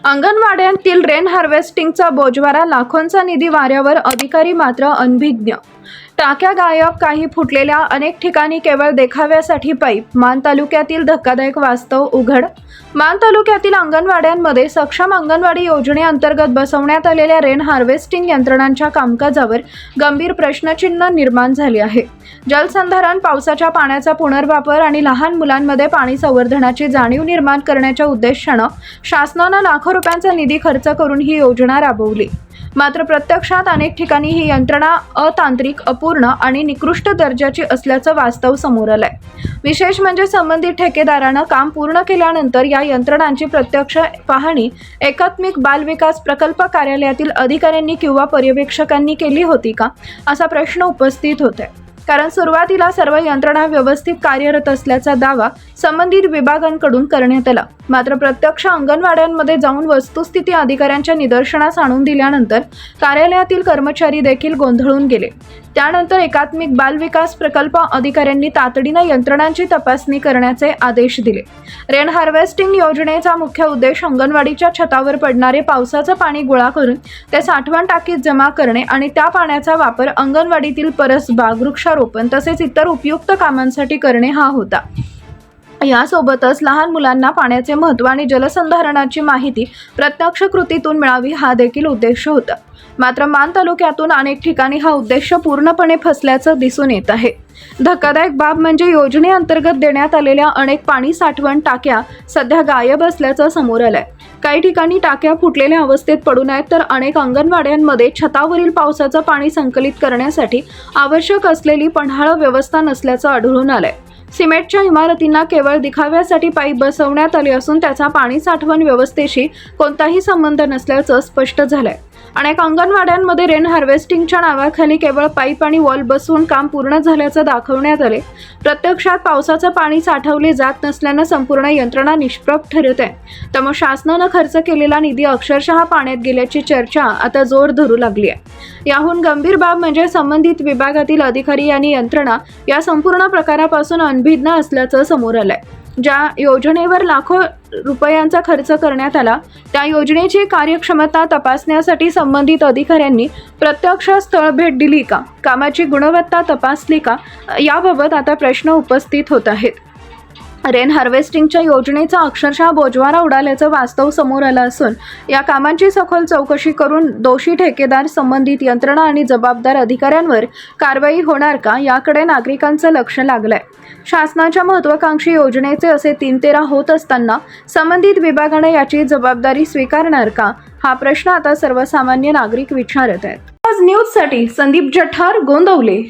अंगणवाड्यांतील rain हार्वेस्टिंगचा बोजवारा, लाखोंचा निधी वाऱ्यावर, अधिकारी मात्र अनभिज्ञ. टाक्या गायब, काही फुटलेल्या, अनेक ठिकाणी केवळ देखाव्यासाठी पाईप. मान तालुक्यातील धक्कादायक वास्तव उघड. मान तालुक्यातील अंगणवाड्यांमध्ये सक्षम अंगणवाडी योजनेअंतर्गत बसवण्यात आलेल्या रेन हार्वेस्टिंग यंत्रणांच्या कामकाजावर गंभीर प्रश्नचिन्ह निर्माण झाले आहे. जलसंधारण, पावसाच्या पाण्याचा पुनर्वापर आणि लहान मुलांमध्ये पाणी संवर्धनाची जाणीव निर्माण करण्याच्या उद्देशानं शासनानं लाखो रुपयांचा निधी खर्च करून ही योजना राबवली. मात्र प्रत्यक्षात अनेक ठिकाणी ही यंत्रणा अतांत्रिक, अपूर्ण आणि निकृष्ट दर्जाची असल्याचं वास्तव समोर आलंय. विशेष म्हणजे संबंधित ठेकेदारानं काम पूर्ण केल्यानंतर या यंत्रणांची प्रत्यक्ष पाहणी एकात्मिक बाल विकास प्रकल्प कार्यालयातील अधिकाऱ्यांनी किंवा पर्यवेक्षकांनी केली होती का, असा प्रश्न उपस्थित होतोय. कारण सुरुवातीला सर्व यंत्रणा व्यवस्थित कार्यरत असल्याचा दावा संबंधित विभागांकडून करण्यात आला. मात्र प्रत्यक्ष अंगणवाड्यांमध्ये जाऊन वस्तुस्थिती अधिकाऱ्यांच्या निदर्शनास आणून दिल्यानंतर कार्यालयातील कर्मचारी देखील गोंधळून गेले. त्यानंतर एकात्मिक बाल विकास प्रकल्प अधिकाऱ्यांनी तातडीनं यंत्रणांची तपासणी करण्याचे आदेश दिले. रेन हार्वेस्टिंग योजनेचा मुख्य उद्देश अंगणवाडीच्या छतावर पडणारे पावसाचं पाणी गोळा करून ते साठवण टाकीत जमा करणे आणि त्या पाण्याचा वापर अंगणवाडीतील परसबाग, वृक्षारोपण तसेच इतर उपयुक्त कामांसाठी करणे हा होता. यासोबतच लहान मुलांना पाण्याचे महत्त्व आणि जलसंधारणाची माहिती प्रत्यक्ष कृतीतून मिळावी हा देखील उद्देश होता. मात्र मान तालुक्यातून अनेक ठिकाणी हा उद्देश पूर्णपणे फसल्याचं दिसून येत आहे. धक्कादायक बाब म्हणजे योजनेअंतर्गत देण्यात आलेल्या अनेक पाणी साठवण टाक्या सध्या गायब असल्याचं समोर आलंय. काही ठिकाणी टाक्या फुटलेल्या अवस्थेत पडून आहेत, तर अनेक अंगणवाड्यांमध्ये छतावरील पावसाचं पाणी संकलित करण्यासाठी आवश्यक असलेली पन्हाळं व्यवस्था नसल्याचं आढळून आलंय. सिमेंटच्या इमारतींना केवळ दिखाव्यासाठी पाईप बसवण्यात आले असून त्याचा पाणी साठवण व्यवस्थेशी कोणताही संबंध नसल्याचं स्पष्ट झालंय. अनेक अंगणवाड्यांमध्ये रेन हार्वेस्टिंगच्या नावाखाली केवळ पाईप आणि वॉल बसवून काम पूर्ण झाल्याचं दाखवण्यात आले. प्रत्यक्षात पावसाचं पाणी साठवले जात नसल्यानं संपूर्ण यंत्रणा निष्प्रभ ठरत आहे. त्यामुळे शासनानं खर्च केलेला निधी अक्षरशः पाण्यात गेल्याची चर्चा आता जोर धरू लागली आहे. याहून गंभीर बाब म्हणजे संबंधित विभागातील अधिकारी आणि यंत्रणा या संपूर्ण प्रकारापासून अनभिज्ञ असल्याचं समोर आलंय. ज्या योजनेवर लाखो रुपयांचा खर्च करण्यात आला त्या योजनेची कार्यक्षमता तपासण्यासाठी संबंधित अधिकाऱ्यांनी प्रत्यक्ष स्थळ भेट दिली का, कामाची गुणवत्ता तपासली का, याबाबत आता प्रश्न उपस्थित होत आहेत. रेन हार्वेस्टिंगच्या योजनेचा अक्षरशः बोजवारा उडाल्याचं वास्तव समोर आलं असून या कामांची सखोल चौकशी करून दोषी ठेकेदार, संबंधित यंत्रणा आणि जबाबदार अधिकाऱ्यांवर कारवाई होणार का, याकडे नागरिकांचं लक्ष लागलंय. शासनाच्या महत्त्वाकांक्षी योजनेचे असे 3-13 होत असताना संबंधित विभागानं याची जबाबदारी स्वीकारणार का, हा प्रश्न आता सर्वसामान्य नागरिक विचारत आहेत. आज न्यूजसाठी संदीप जठार, गोंदवले.